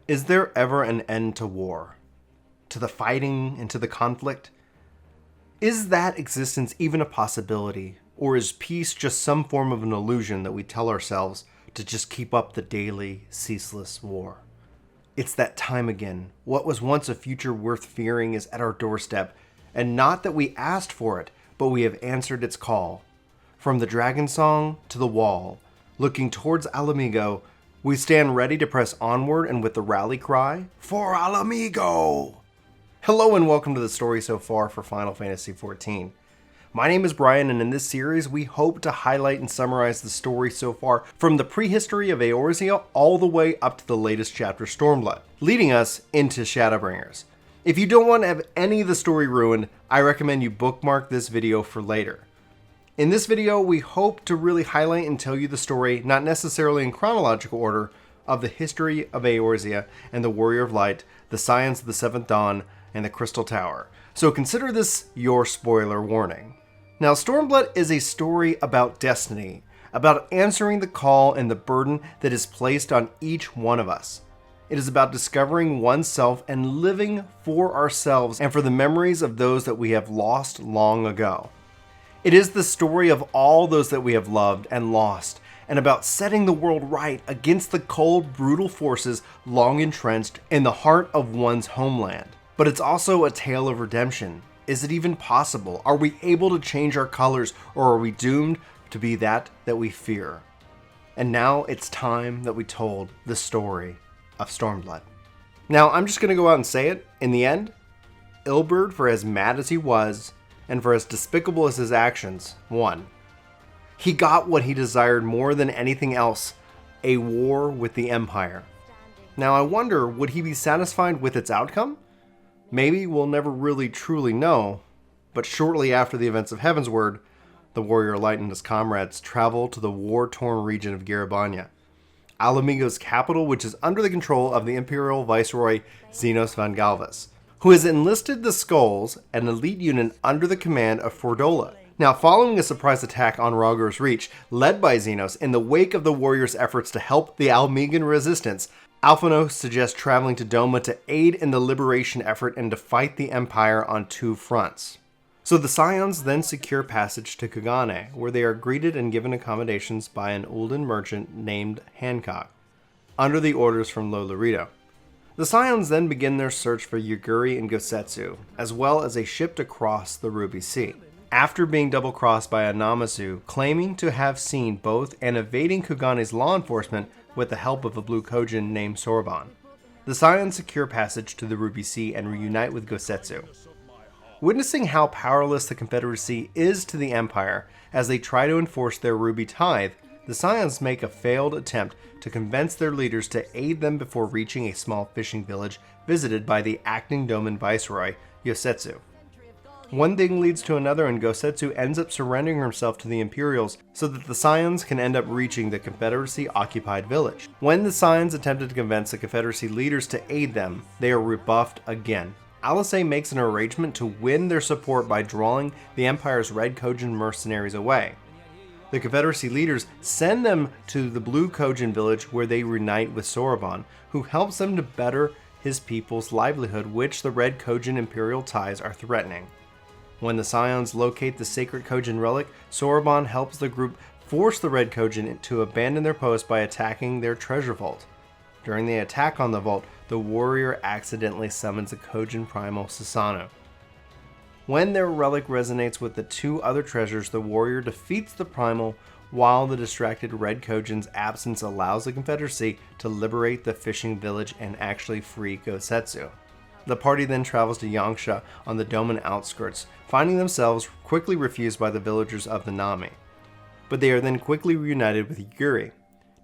Is there ever an end to war? To the fighting and to the conflict? Is that existence even a possibility, or is peace just some form of an illusion that we tell ourselves to just keep up the daily, ceaseless war? It's that time again. What was once a future worth fearing is at our doorstep, and not that we asked for it, but we have answered its call. From the dragon song to the wall, looking towards Ala Mhigo, we stand ready to press onward and with the rally cry, "For Ala Mhigo!" Hello and welcome to the story so far for Final Fantasy XIV. My name is Brian, and in this series we hope to highlight and summarize the story so far from the prehistory of Eorzea all the way up to the latest chapter, Stormblood, leading us into Shadowbringers. If you don't want to have any of the story ruined, I recommend you bookmark this video for later. In this video, we hope to really highlight and tell you the story, not necessarily in chronological order, of the history of Eorzea and the Warrior of Light, the Scions of the Seventh Dawn, and the Crystal Tower. So consider this your spoiler warning. Now, Stormblood is a story about destiny, about answering the call and the burden that is placed on each one of us. It is about discovering oneself and living for ourselves and for the memories of those that we have lost long ago. It is the story of all those that we have loved and lost, and about setting the world right against the cold, brutal forces long entrenched in the heart of one's homeland. But it's also a tale of redemption. Is it even possible? Are we able to change our colors, or are we doomed to be that we fear? And now it's time that we told the story of Stormblood. Now, I'm just going to go out and say it. In the end, Ilberd, for as mad as he was, and for as despicable as his actions, won. He got what he desired more than anything else, a war with the Empire. Now I wonder, would he be satisfied with its outcome? Maybe we'll never really truly know, but shortly after the events of Heavensward, the Warrior Light and his comrades travel to the war-torn region of Garibania, Ala Mhigo's capital, which is under the control of the Imperial Viceroy Zenos van Galvas, who has enlisted the Skulls, an elite unit under the command of Fordola. Now, following a surprise attack on Rogor's Reach, led by Zenos, in the wake of the warriors' efforts to help the Almegan resistance, Alphonse suggests traveling to Doma to aid in the liberation effort and to fight the Empire on two fronts. So the Scions then secure passage to Kagane, where they are greeted and given accommodations by an Ulden merchant named Hancock, under the orders from Lolorito. The Scions then begin their search for Yugiri and Gosetsu, as well as a ship to cross the Ruby Sea, after being double-crossed by a Namazu claiming to have seen both and evading Kagane's law enforcement with the help of a blue Kojin named Sorbonne. The Scions secure passage to the Ruby Sea and reunite with Gosetsu. Witnessing how powerless the Confederacy is to the Empire as they try to enforce their Ruby Tithe, the Scions make a failed attempt to convince their leaders to aid them before reaching a small fishing village visited by the acting Doman Viceroy, Yosetsu. One thing leads to another, and Gosetsu ends up surrendering himself to the Imperials so that the Scions can end up reaching the Confederacy-occupied village. When the Scions attempted to convince the Confederacy leaders to aid them, they are rebuffed again. Alice makes an arrangement to win their support by drawing the Empire's Red Kojin mercenaries away. The Confederacy leaders send them to the Blue Kojin village where they reunite with Sorbonne, who helps them to better his people's livelihood, which the Red Kojin imperial ties are threatening. When the Scions locate the sacred Kojin relic, Sorbonne helps the group force the Red Kojin to abandon their post by attacking their treasure vault. During the attack on the vault, the warrior accidentally summons the Kojin primal Susanoo. When their relic resonates with the two other treasures, the warrior defeats the primal, while the distracted Red Kojin's absence allows the Confederacy to liberate the fishing village and actually free Gosetsu. The party then travels to Yangsha on the Doman outskirts, finding themselves quickly refused by the villagers of the Nami. But they are then quickly reunited with Yugiri.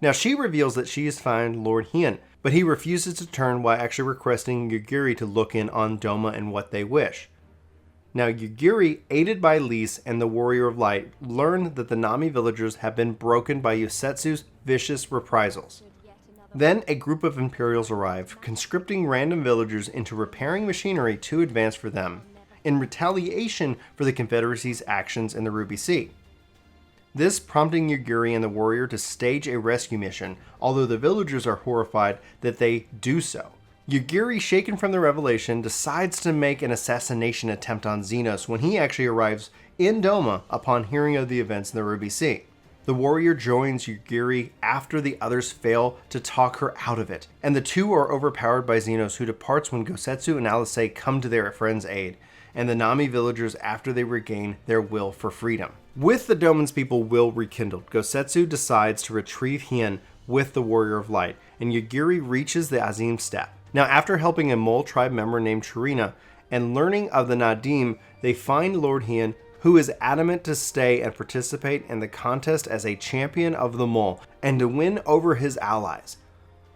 Now she reveals that she has found Lord Hien, but he refuses to turn while actually requesting Yugiri to look in on Doma and what they wish. Now Yugiri, aided by Lise and the Warrior of Light, learn that the Nami villagers have been broken by Yosetsu's vicious reprisals. Then a group of Imperials arrive, conscripting random villagers into repairing machinery to advance for them, in retaliation for the Confederacy's actions in the Ruby Sea. This prompting Yugiri and the warrior to stage a rescue mission, although the villagers are horrified that they do so. Yugiri, shaken from the revelation, decides to make an assassination attempt on Xenos when he actually arrives in Doma upon hearing of the events in the Ruby Sea. The warrior joins Yugiri after the others fail to talk her out of it, and the two are overpowered by Xenos, who departs when Gosetsu and Alice come to their friend's aid, and the Nami villagers after they regain their will for freedom. With the Doman's people will rekindled, Gosetsu decides to retrieve Hien with the Warrior of Light, and Yugiri reaches the Azim Steppe. Now, after helping a mole tribe member named Chirina and learning of the Nadim, they find Lord Hien, who is adamant to stay and participate in the contest as a champion of the mole and to win over his allies.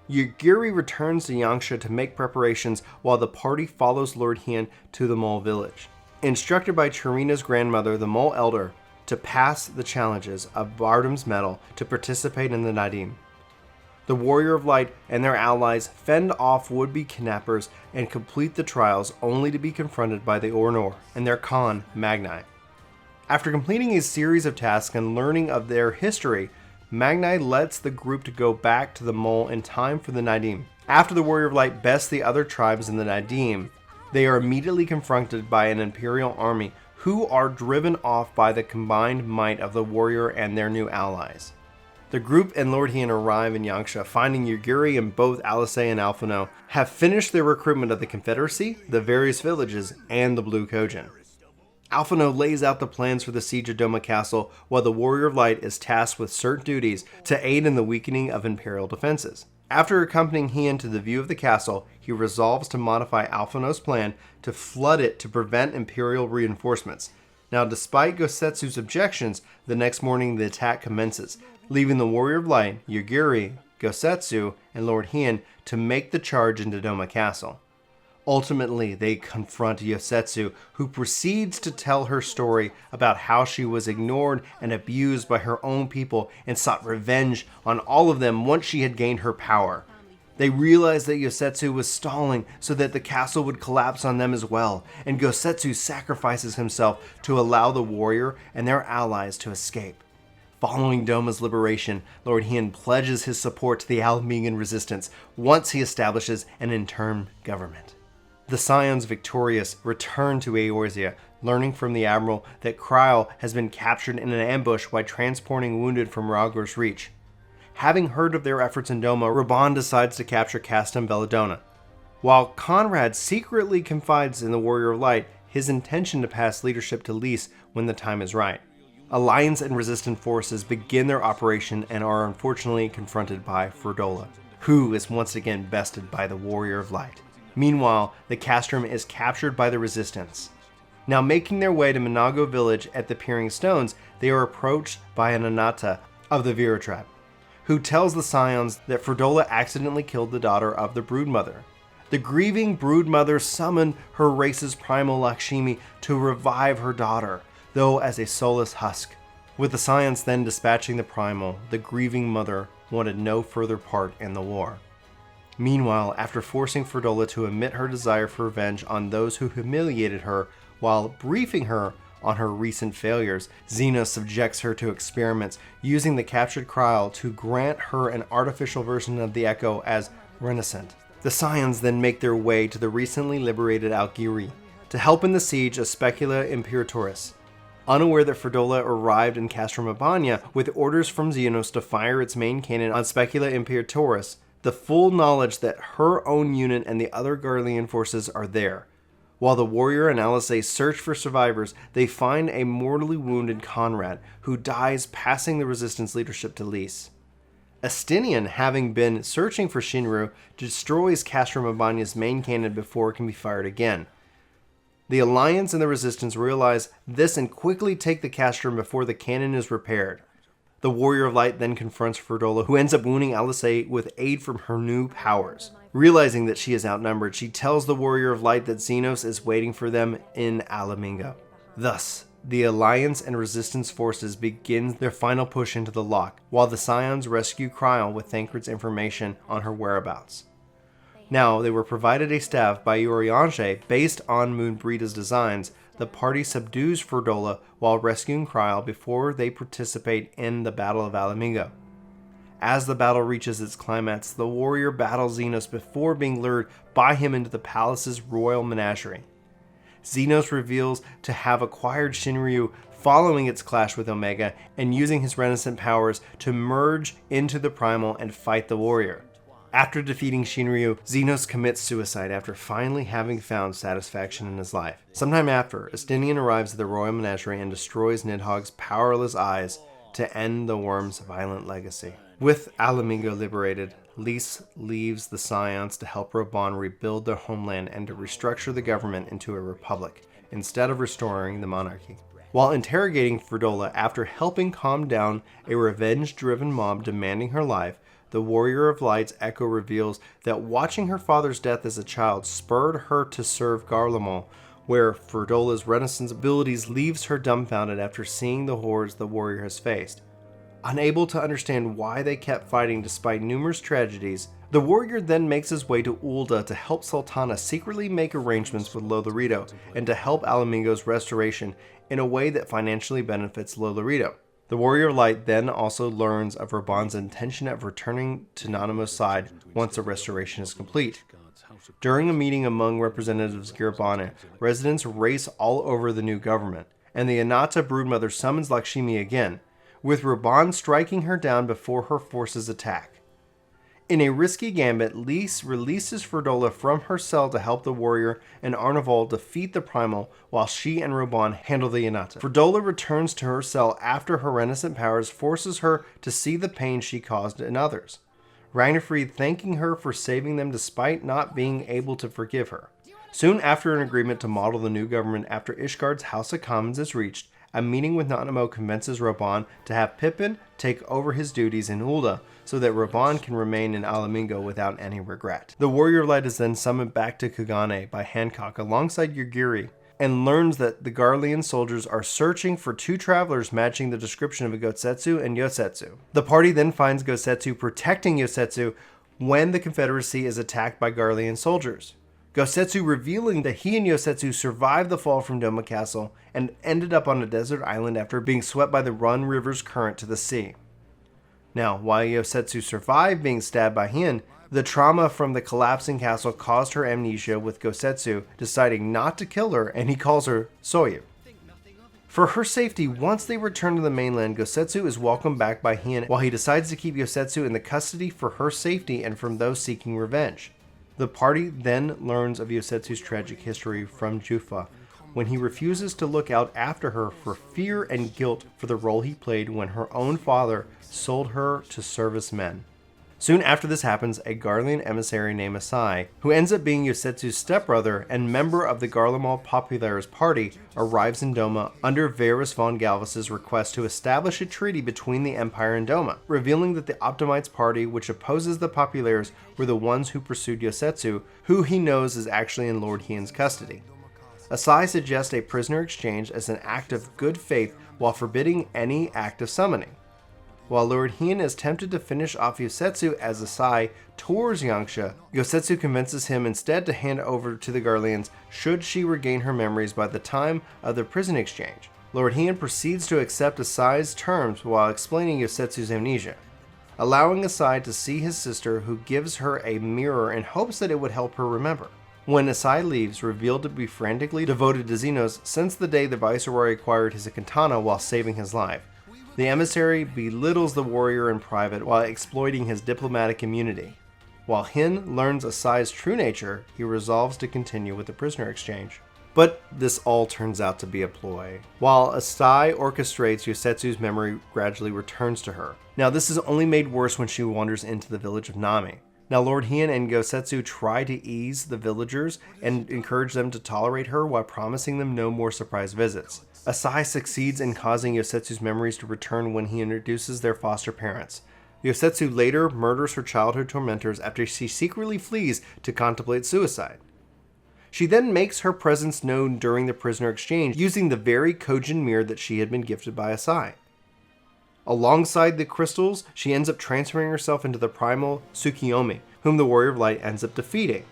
Yugiri returns to Yangsha to make preparations while the party follows Lord Hien to the mole village. Instructed by Chirina's grandmother, the mole elder, to pass the challenges of Bardam's medal to participate in the Nadim. The Warrior of Light and their allies fend off would-be kidnappers and complete the trials, only to be confronted by the Ornor and their Khan, Magni. After completing a series of tasks and learning of their history, Magni lets the group to go back to the mole in time for the Nadim. After the Warrior of Light bests the other tribes in the Nadim, they are immediately confronted by an Imperial army who are driven off by the combined might of the warrior and their new allies. The group and Lord Hien arrive in Yangsha, finding Yugiri and both Alice and Alphino have finished their recruitment of the Confederacy, the various villages, and the Blue Kojin. Alphino lays out the plans for the siege of Doma Castle, while the Warrior of Light is tasked with certain duties to aid in the weakening of Imperial defenses. After accompanying Hien to the view of the castle, he resolves to modify Alphino's plan to flood it to prevent Imperial reinforcements. Now, despite Gosetsu's objections, the next morning the attack commences, leaving the Warrior of Light, Yugiri, Gosetsu, and Lord Hien to make the charge into Doma Castle. Ultimately, they confront Yosetsu, who proceeds to tell her story about how she was ignored and abused by her own people and sought revenge on all of them once she had gained her power. They realized that Yosetsu was stalling so that the castle would collapse on them as well, and Gosetsu sacrifices himself to allow the warrior and their allies to escape. Following Doma's liberation, Lord Hien pledges his support to the Ala Mhigo resistance once he establishes an interim government. The Scions, victorious, return to Eorzea, learning from the Admiral that Kryl has been captured in an ambush while transporting wounded from Ragor's Reach. Having heard of their efforts in Doma, Raban decides to capture Castum Belladonna. While Conrad secretly confides in the Warrior of Light his intention to pass leadership to Lys when the time is right. Alliance and resistant forces begin their operation and are unfortunately confronted by Ferdola, who is once again bested by the Warrior of Light. Meanwhile, the castrum is captured by the resistance. Now making their way to Minago village at the Peering Stones, they are approached by an Anata of the Vera tribe, who tells the Scions that Ferdola accidentally killed the daughter of the Broodmother. The grieving Broodmother summoned her race's primal Lakshmi to revive her daughter, though as a soulless husk. With the Scions then dispatching the primal, the grieving mother wanted no further part in the war. Meanwhile, after forcing Ferdola to admit her desire for revenge on those who humiliated her while briefing her on her recent failures, Xenos subjects her to experiments using the captured Kryl to grant her an artificial version of the Echo as Renascent. The Scions then make their way to the recently liberated Algiri to help in the siege of Specula Imperatoris. Unaware that Ferdola arrived in Castrum Abania with orders from Xenos to fire its main cannon on Specula Imperatoris, the full knowledge that her own unit and the other Garlean forces are there. While the warrior and Alice search for survivors, they find a mortally wounded Conrad, who dies passing the resistance leadership to Lys. Astinian, having been searching for Shinru, destroys Castrum Abania's main cannon before it can be fired again. The Alliance and the Resistance realize this and quickly take the castrum before the cannon is repaired. The Warrior of Light then confronts Ferdola, who ends up wounding Alice with aid from her new powers. Realizing that she is outnumbered, she tells the Warrior of Light that Xenos is waiting for them in Ala Mhigo. Thus, the Alliance and Resistance forces begin their final push into the lock, while the Scions rescue Kryl with Thancred's information on her whereabouts. Now, they were provided a staff by Urianger based on Moonbreeda's designs, the party subdues Ferdola while rescuing Kryl before they participate in the Battle of Ala Mhigo. As the battle reaches its climax, the warrior battles Xenos before being lured by him into the palace's royal menagerie. Xenos reveals to have acquired Shinryu following its clash with Omega and using his Renascent powers to merge into the Primal and fight the warrior. After defeating Shinryu, Xenos commits suicide after finally having found satisfaction in his life. Sometime after, Estinian arrives at the royal menagerie and destroys Nidhogg's powerless eyes to end the worm's violent legacy. With Ala Mhigo liberated, Lys leaves the Scions to help Raubahn rebuild their homeland and to restructure the government into a republic, instead of restoring the monarchy. While interrogating Ferdola after helping calm down a revenge-driven mob demanding her life, the Warrior of Light's Echo reveals that watching her father's death as a child spurred her to serve Garlemald, where Ferdola's Renaissance abilities leaves her dumbfounded after seeing the horrors the warrior has faced. Unable to understand why they kept fighting despite numerous tragedies, the warrior then makes his way to Ul'dah to help Sultana secretly make arrangements with Lothlorito and to help Ala Mhigo's restoration in a way that financially benefits Lothlorito. The Warrior of Light then also learns of Raubahnn's intention of returning to Nanamo's side once the restoration is complete. During a meeting among representatives of Girabane, residents race all over the new government, and the Anata broodmother summons Lakshmi again, with Raubahn striking her down before her forces attack. In a risky gambit, Lys releases Ferdola from her cell to help the warrior and Arnival defeat the Primal while she and Raubahn handle the Anata. Ferdola returns to her cell after her Renascent powers forces her to see the pain she caused in others. Ragnarfrid thanking her for saving them despite not being able to forgive her. Soon after an agreement to model the new government after Ishgard's House of Commons is reached, a meeting with Nanamo convinces Raubahn to have Pippin take over his duties in Ul'dah so that Raubahn can remain in Ala Mhigo without any regret. The Warrior of Light is then summoned back to Kugane by Hancock alongside Yugiri and learns that the Garlean soldiers are searching for two travelers matching the description of a Gosetsu and Yosetsu. The party then finds Gosetsu protecting Yosetsu when the Confederacy is attacked by Garlean soldiers. Gosetsu revealing that he and Yosetsu survived the fall from Doma Castle and ended up on a desert island after being swept by the Run River's current to the sea. Now, while Yosetsu survived being stabbed by Hien, the trauma from the collapsing castle caused her amnesia, with Gosetsu deciding not to kill her, and he calls her Soyu. For her safety, once they return to the mainland, Gosetsu is welcomed back by Hien while he decides to keep Yosetsu in the custody for her safety and from those seeking revenge. The party then learns of Yosetsu's tragic history from Jufa, when he refuses to look out after her for fear and guilt for the role he played when her own father sold her to servicemen. Soon after this happens, a Garlean emissary named Asai, who ends up being Yosetsu's stepbrother and member of the Garlemald Populares party, arrives in Doma under Varys von Galvas's request to establish a treaty between the Empire and Doma, revealing that the Optimites party, which opposes the Populares, were the ones who pursued Yosetsu, who he knows is actually in Lord Hien's custody. Asai suggests a prisoner exchange as an act of good faith while forbidding any act of summoning. While Lord Hien is tempted to finish off Yosetsu as Asai tours Yangsha, Yosetsu convinces him instead to hand over to the Garleans should she regain her memories by the time of the prison exchange. Lord Hien proceeds to accept Asai's terms while explaining Yosetsu's amnesia, allowing Asai to see his sister, who gives her a mirror in hopes that it would help her remember. When Asai leaves, revealed to be frantically devoted to Xenos since the day the Viceroy acquired his katana while saving his life, the emissary belittles the warrior in private while exploiting his diplomatic immunity. While Hien learns Asai's true nature, he resolves to continue with the prisoner exchange. But this all turns out to be a ploy. While Asai orchestrates, Yosetsu's memory gradually returns to her. Now this is only made worse when she wanders into the village of Nami. Now Lord Hien and Gosetsu try to ease the villagers and encourage them to tolerate her while promising them no more surprise visits. Asai succeeds in causing Yosetsu's memories to return when he introduces their foster parents. Yosetsu later murders her childhood tormentors after she secretly flees to contemplate suicide. She then makes her presence known during the prisoner exchange using the very Kojin mirror that she had been gifted by Asai. Alongside the crystals, she ends up transferring herself into the primal Tsukuyomi, whom the Warrior of Light ends up defeating.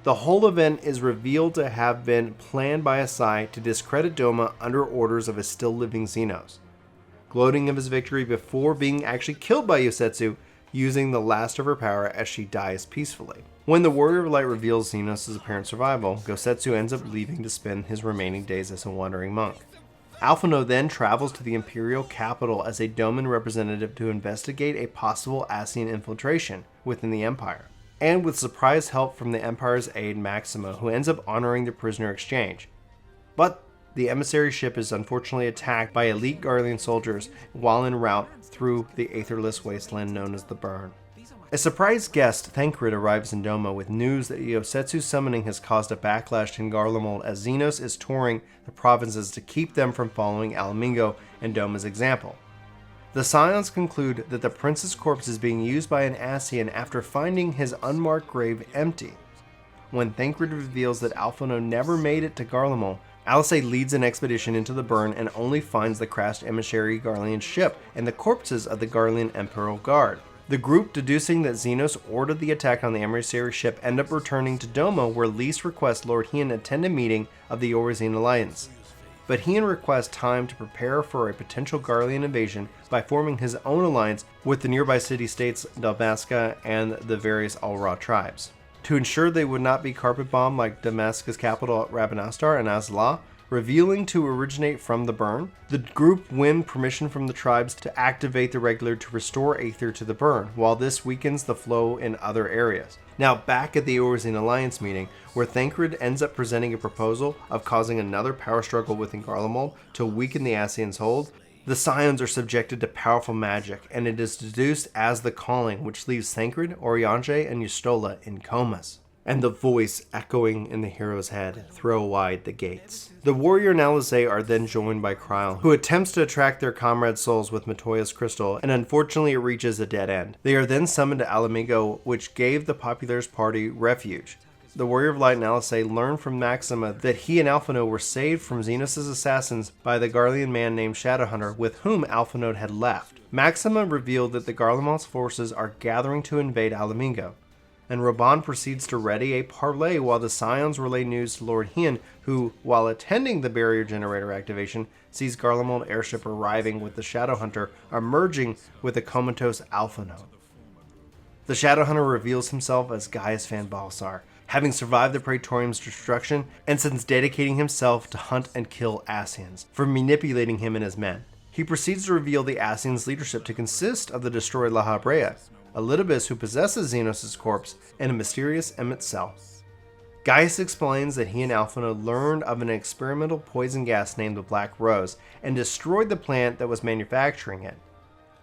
The whole event is revealed to have been planned by Asai to discredit Doma under orders of a still-living Xenos, gloating of his victory before being actually killed by Yosetsu, using the last of her power as she dies peacefully. When the Warrior of Light reveals Xenos' apparent survival, Gosetsu ends up leaving to spend his remaining days as a wandering monk. Alphino then travels to the Imperial capital as a Doman representative to investigate a possible Ascian infiltration within the Empire, and with surprise help from the Empire's aide Maxima, who ends up honoring the prisoner exchange. But the emissary ship is unfortunately attacked by elite Garlean soldiers while en route through the aetherless wasteland known as the Burn. A surprise guest, Thancred, arrives in Doma with news that Yosetsu's summoning has caused a backlash in Garlemald as Xenos is touring the provinces to keep them from following Ala Mhigo and Doma's example. The Scions conclude that the prince's corpse is being used by an Ascian after finding his unmarked grave empty. When Thancred reveals that Alphino never made it to Garlemald, Alisei leads an expedition into the Burn and only finds the crashed emissary Garlean ship and the corpses of the Garlean Imperial Guard. The group, deducing that Xenos ordered the attack on the emissary ship, end up returning to Doma, where Lys requests Lord Hien attend a meeting of the Orezine Alliance. But Hien requests time to prepare for a potential Garlean invasion by forming his own alliance with the nearby city-states Dalmasca and the various Alra tribes. To ensure they would not be carpet-bombed like Damascus' capital Rabanastar and Azla, revealing to originate from the Burn, the group win permission from the tribes to activate the Regular to restore Aether to the Burn, while this weakens the flow in other areas. Now back at the Orezine Alliance meeting, where Thancred ends up presenting a proposal of causing another power struggle within Garlemald to weaken the Ascians' hold, the Scions are subjected to powerful magic, and it is deduced as the Calling, which leaves Thancred, Oriange, and Yustola in comas. And the voice echoing in the hero's head, "Throw wide the gates." The warrior and Alizé are then joined by Kryle, who attempts to attract their comrades' souls with Matoya's crystal, and unfortunately it reaches a dead end. They are then summoned to Ala Mhigo, which gave the Populares party refuge. The Warrior of Light and Alizé learn from Maxima that he and Alphino were saved from Xenos' assassins by the Garlean man named Shadowhunter, with whom Alphino had left. Maxima revealed that the Garlemald's forces are gathering to invade Ala Mhigo, and Raban proceeds to ready a parley while the Scions relay news to Lord Hien, who, while attending the barrier generator activation, sees Garlemald airship arriving with the Shadowhunter emerging with a comatose Alphino. The Shadowhunter reveals himself as Gaius Van Balsar, having survived the Praetorium's destruction and since dedicating himself to hunt and kill Ascians for manipulating him and his men. He proceeds to reveal the Ascians' leadership to consist of the destroyed La Habrea, Elidibus, who possesses Xenos' corpse, and a mysterious Emmett Cell. Gaius explains that he and Alphino learned of an experimental poison gas named the Black Rose and destroyed the plant that was manufacturing it.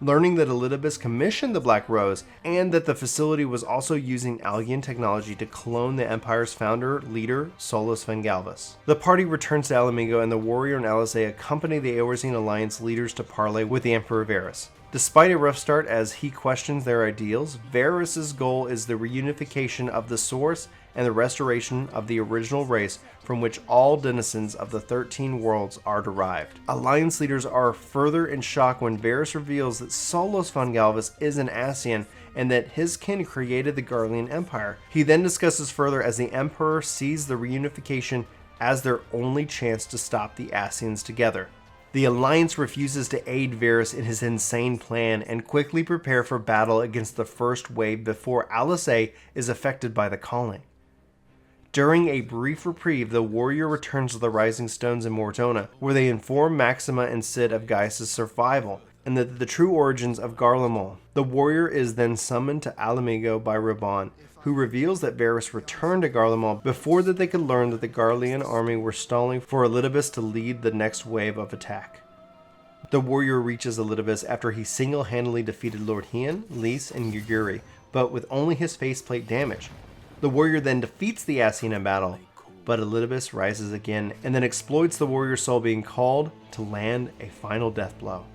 Learning that Elidibus commissioned the Black Rose and that the facility was also using Algian technology to clone the Empire's founder, leader, Solus Van Galvus. The party returns to Ala Mhigo, and the warrior and Alizé accompany the Orezine Alliance leaders to parley with the Emperor Varus. Despite a rough start as he questions their ideals, Varus' goal is the reunification of the Source and the restoration of the original race from which all denizens of the 13 worlds are derived. Alliance leaders are further in shock when Varus reveals that Solus Van Galvus is an Ascian and that his kin created the Garlean Empire. He then discusses further as the Emperor sees the reunification as their only chance to stop the Ascians together. The Alliance refuses to aid Varus in his insane plan and quickly prepare for battle against the first wave before Alizé is affected by the Calling. During a brief reprieve, the warrior returns to the Rising Stones in Mortona, where they inform Maxima and Cid of Gaius' survival and the true origins of Garlemald. The warrior is then summoned to Ala Mhigo by Raban, who reveals that Varus returned to Garlemald before that they could learn that the Garlean army were stalling for Elidibus to lead the next wave of attack. The warrior reaches Elidibus after he single-handedly defeated Lord Hien, Lys, and Yuguri, but with only his faceplate damaged. The warrior then defeats the Ascian in battle, but Elidibus rises again and then exploits the warrior's soul being called to land a final death blow.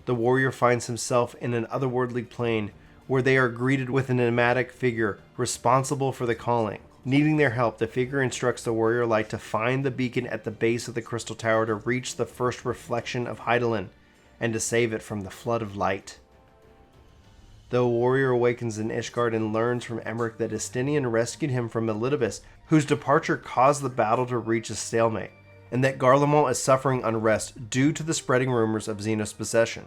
The warrior finds himself in an otherworldly plane where they are greeted with an enigmatic figure responsible for the Calling. Needing their help, the figure instructs the warrior light to find the beacon at the base of the crystal tower to reach the first reflection of Hydaelyn and to save it from the flood of light. The warrior awakens in Ishgard and learns from Emmerich that Estinian rescued him from Melitibus, whose departure caused the battle to reach a stalemate, and that Garlemald is suffering unrest due to the spreading rumors of Xenos possession.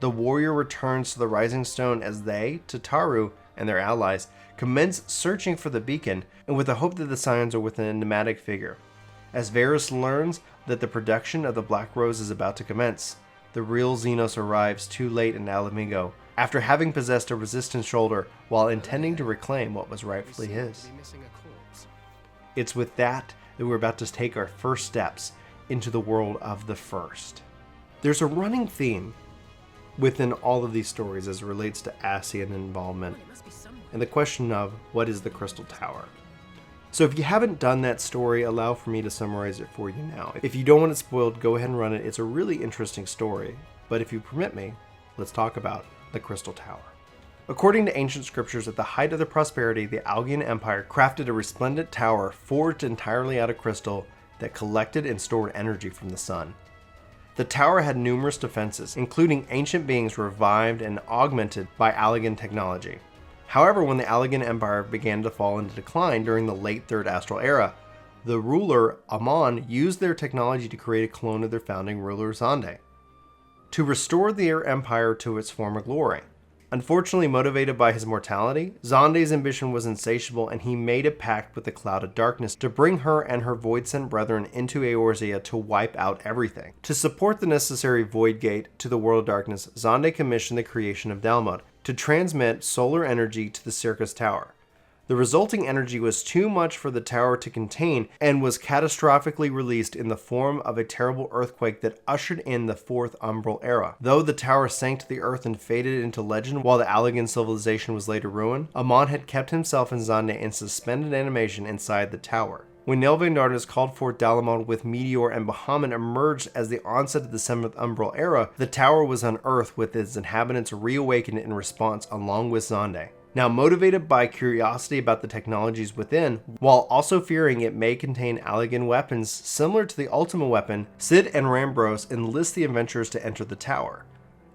The warrior returns to the Rising Stone as they, Tataru, and their allies commence searching for the beacon, and with the hope that the signs are with an enigmatic figure. As Varys learns that the production of the Black Rose is about to commence, the real Xenos arrives too late in Ala Mhigo, after having possessed a resistance shoulder while intending to reclaim what was rightfully his. It's with that we're about to take our first steps into the world of the First. There's a running theme within all of these stories as it relates to Ascian involvement, and the question of what is the Crystal Tower. So if you haven't done that story, allow for me to summarize it for you now. If you don't want it spoiled, go ahead and run it. It's a really interesting story, but if you permit me, let's talk about the Crystal Tower. According to ancient scriptures, at the height of their prosperity, the Algian Empire crafted a resplendent tower forged entirely out of crystal that collected and stored energy from the sun. The tower had numerous defenses, including ancient beings revived and augmented by Allagan technology. However, when the Allagan Empire began to fall into decline during the late Third Astral Era, the ruler, Amon, used their technology to create a clone of their founding ruler, Xande, to restore their empire to its former glory. Unfortunately, motivated by his mortality, Xande's ambition was insatiable, and he made a pact with the Cloud of Darkness to bring her and her Void-sent brethren into Eorzea to wipe out everything. To support the necessary Void Gate to the World of Darkness, Xande commissioned the creation of Dalmod to transmit solar energy to the Circus Tower. The resulting energy was too much for the tower to contain and was catastrophically released in the form of a terrible earthquake that ushered in the Fourth Umbral Era. Though the tower sank to the earth and faded into legend while the Allagan civilization was later ruined, Amon had kept himself and Xande in suspended animation inside the tower. When Nelvain Darkness called forth Dalamod with Meteor and Bahamut emerged as the onset of the Seventh Umbral Era, the tower was unearthed with its inhabitants reawakened in response along with Xande. Now motivated by curiosity about the technologies within, while also fearing it may contain Allagan weapons similar to the Ultima weapon, Cid and Rambros enlist the adventurers to enter the tower.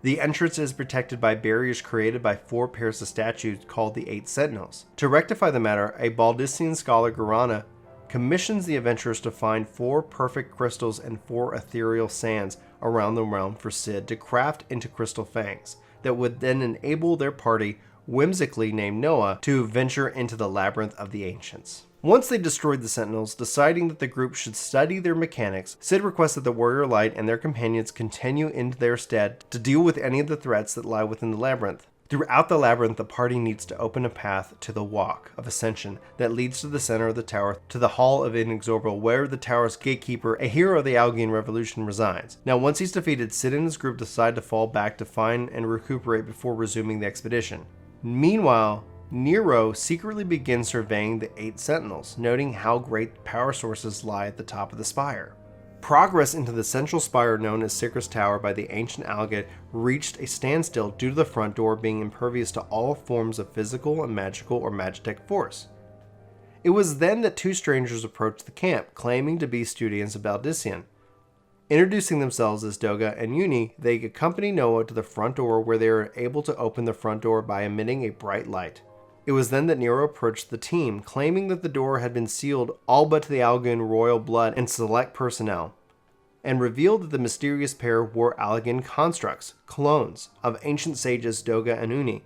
The entrance is protected by barriers created by 4 pairs of statues called the Eight Sentinels. To rectify the matter, a Baldician scholar, Garana, commissions the adventurers to find 4 perfect crystals and 4 ethereal sands around the realm for Cid to craft into crystal fangs that would then enable their party, whimsically named Noah, to venture into the labyrinth of the ancients. Once they destroyed the Sentinels, deciding that the group should study their mechanics, Cid requests that the Warrior Light and their companions continue into their stead to deal with any of the threats that lie within the labyrinth. Throughout the labyrinth, the party needs to open a path to the Walk of Ascension that leads to the center of the tower, to the Hall of Inexorable, where the tower's gatekeeper, a hero of the Algian Revolution, resides. Now, once he's defeated, Cid and his group decide to fall back to find and recuperate before resuming the expedition. Meanwhile, Nero secretly begins surveying the 8 Sentinels, noting how great power sources lie at the top of the spire. Progress into the central spire known as Circus Tower by the ancient Algid reached a standstill due to the front door being impervious to all forms of physical and magical or magitech force. It was then that 2 strangers approached the camp, claiming to be students of Baldician. Introducing themselves as Doga and Uni, they accompany Noah to the front door where they are able to open the front door by emitting a bright light. It was then that Nero approached the team, claiming that the door had been sealed all but to the Allagan royal blood and select personnel, and revealed that the mysterious pair were Allagan constructs, clones, of ancient sages Doga and Uni.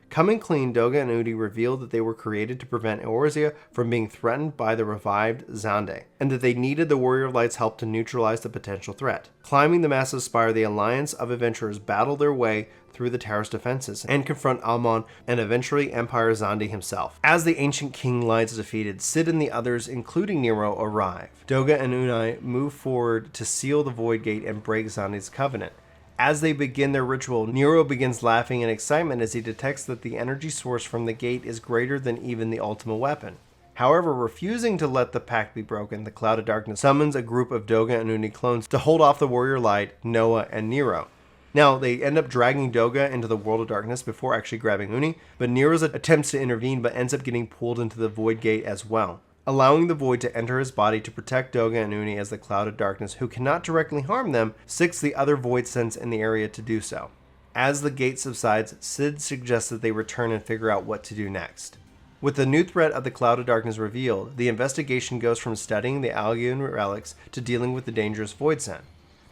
Coming clean, Doga and Udi revealed that they were created to prevent Eorzea from being threatened by the revived Xande, and that they needed the Warrior Light's help to neutralize the potential threat. Climbing the massive spire, the alliance of adventurers battle their way through the tower's defenses and confront Amon and eventually Empire Xande himself. As the ancient king lies defeated, Cid and the others, including Nero, arrive. Doga and Unai move forward to seal the Void Gate and break Xande's covenant. As they begin their ritual, Nero begins laughing in excitement as he detects that the energy source from the gate is greater than even the Ultima weapon. However, refusing to let the pact be broken, the Cloud of Darkness summons a group of Doga and Uni clones to hold off the Warrior Light, Noah, and Nero. Now, they end up dragging Doga into the World of Darkness before actually grabbing Uni, but Nero's attempts to intervene but ends up getting pulled into the Void Gate as well, allowing the Void to enter his body to protect Doga and Uni as the Cloud of Darkness, who cannot directly harm them, seeks the other Void sense in the area to do so. As the gate subsides, Cid suggests that they return and figure out what to do next. With the new threat of the Cloud of Darkness revealed, the investigation goes from studying the Algian relics to dealing with the dangerous Voidsent.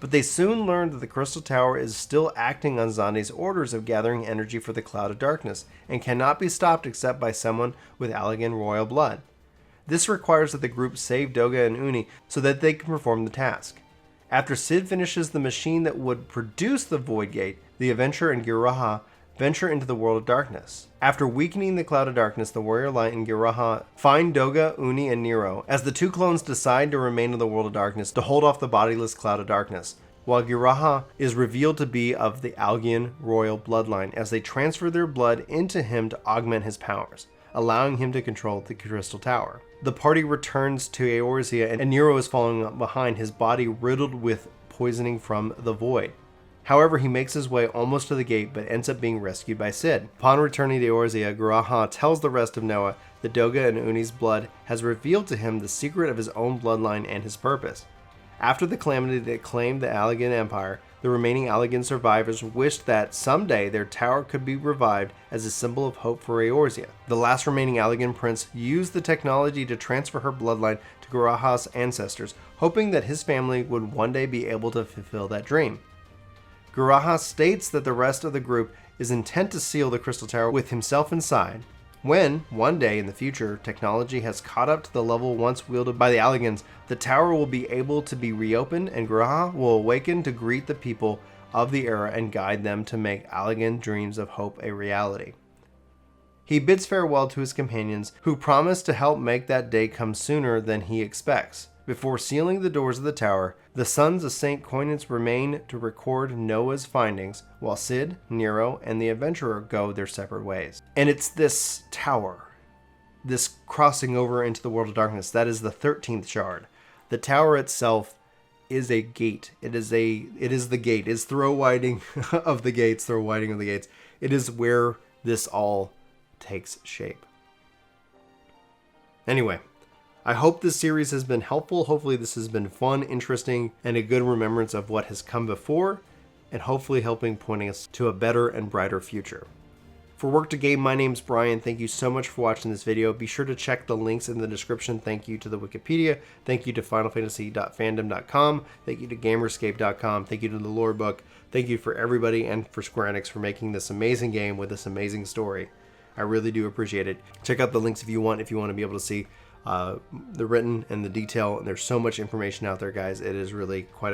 But they soon learn that the Crystal Tower is still acting on Xande's orders of gathering energy for the Cloud of Darkness, and cannot be stopped except by someone with Algian royal blood. This requires that the group save Doga and Uni so that they can perform the task. After Cid finishes the machine that would produce the Void Gate, the Adventurer and Giraha venture into the World of Darkness. After weakening the Cloud of Darkness, the Warrior Light and Giraha find Doga, Uni, and Nero as the two clones decide to remain in the World of Darkness to hold off the bodiless Cloud of Darkness, while Giraha is revealed to be of the Algian royal bloodline as they transfer their blood into him to augment his powers, allowing him to control the Crystal Tower. The party returns to Eorzea and Nero is following behind, his body riddled with poisoning from the Void. However, he makes his way almost to the gate but ends up being rescued by Cid. Upon returning to Eorzea, Giraha tells the rest of Noah that Doga and Uni's blood has revealed to him the secret of his own bloodline and his purpose. After the calamity that claimed the Algian Empire, the remaining Algian survivors wished that someday their tower could be revived as a symbol of hope for Eorzea. The last remaining Algian prince used the technology to transfer her bloodline to Giraha's ancestors, hoping that his family would one day be able to fulfill that dream. Giraha states that the rest of the group is intent to seal the Crystal Tower with himself inside. When, one day in the future, technology has caught up to the level once wielded by the Algians, the tower will be able to be reopened and Giraha will awaken to greet the people of the era and guide them to make Algian dreams of hope a reality. He bids farewell to his companions, who promise to help make that day come sooner than he expects. Before sealing the doors of the tower, the sons of Saint Coinance remain to record Noah's findings, while Cid, Nero, and the Adventurer go their separate ways. And it's this tower, this crossing over into the World of Darkness, that is the 13th shard. The tower itself is a gate. It is the gate. It's throw widening of the gates, throw widening of the gates. It is where this all takes shape. Anyway, I hope this series has been helpful. Hopefully this has been fun, interesting, and a good remembrance of what has come before, and hopefully helping pointing us to a better and brighter future. For Work to Game, my name's Brian. Thank you so much for watching this video. Be sure to check the links in the description. Thank you to the Wikipedia. Thank you to FinalFantasy.fandom.com. Thank you to Gamerscape.com. Thank you to the Lore Book. Thank you for everybody and for Square Enix for making this amazing game with this amazing story. I really do appreciate it. Check out the links if you want to be able to see the written and the detail. And there's so much information out there, guys. It is really quite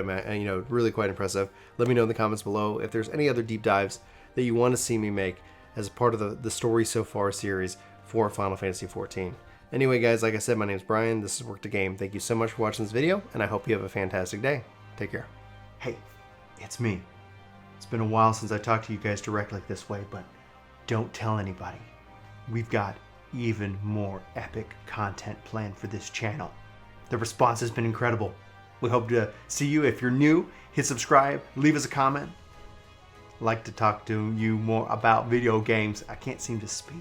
really quite impressive. Let me know in the comments below if there's any other deep dives that you want to see me make as part of the Story So Far series for Final Fantasy XIV. Anyway, guys, like I said, my name's Brian. This is Work to Game. Thank you so much for watching this video, and I hope you have a fantastic day. Take care. Hey, it's me. It's been a while since I talked to you guys directly this way, but don't tell anybody. We've got even more epic content planned for this channel. The response has been incredible. We hope to see you. If you're new, hit subscribe, leave us a comment. I'd like to talk to you more about video games. I can't seem to speak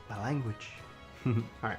my language. All right.